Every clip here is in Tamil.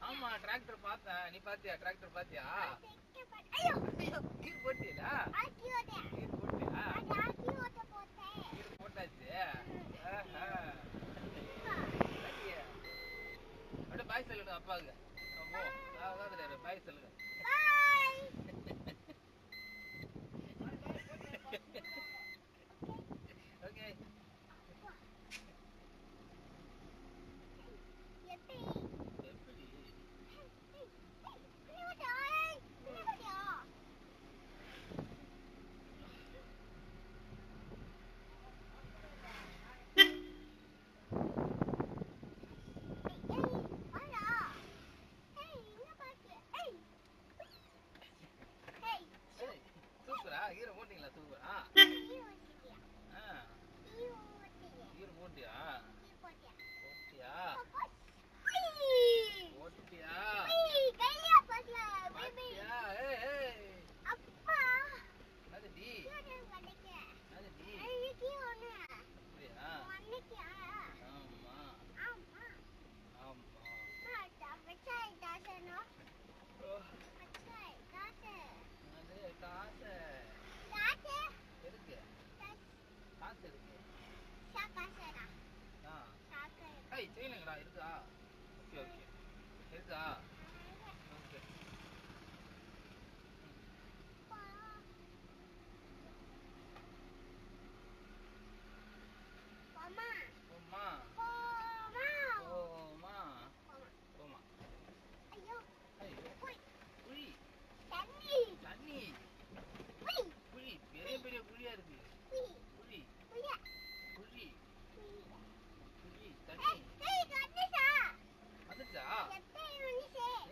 ஆமா டிராக்டர் பார்த்தேன். நீ பாத்தியா டிராக்டர் பாத்தியா? ஐயோ கீர் போட்டியா? கீர் போட்டியா? கீர் போட்டாச்சு. அப்படியே பாய் சொல்லுங்க அப்பாவுக்கு. பாய் சொல்லுங்க. ஓகே. சூப்பரா ஈர போட்டீங்களா? சூப்பரா ஈர போட்டியா? போட்டியா? போட்டியா? பாத்தியா? அதுடி அதுடி அப்படியா? ஆமா ஆமா அது காசு எதுக்கு? காசு எதுக்கு? ஏய் செய்யணுங்களா? இருக்கா? ஓகே ஓகே இருக்கா? ஓகே போமா போமா போமா. ஐயோ குழி தண்ணி குழி பெரிய பெரிய குழியா இருக்கு. குழி குழி குழி தண்ணி வந்துச்சா?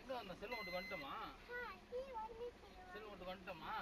எங்க வந்தோம்? செல்வம் வீட்டுக்கு வந்துட்டோமா? செல்வம் வீட்டுக்கு வந்துட்டோமா?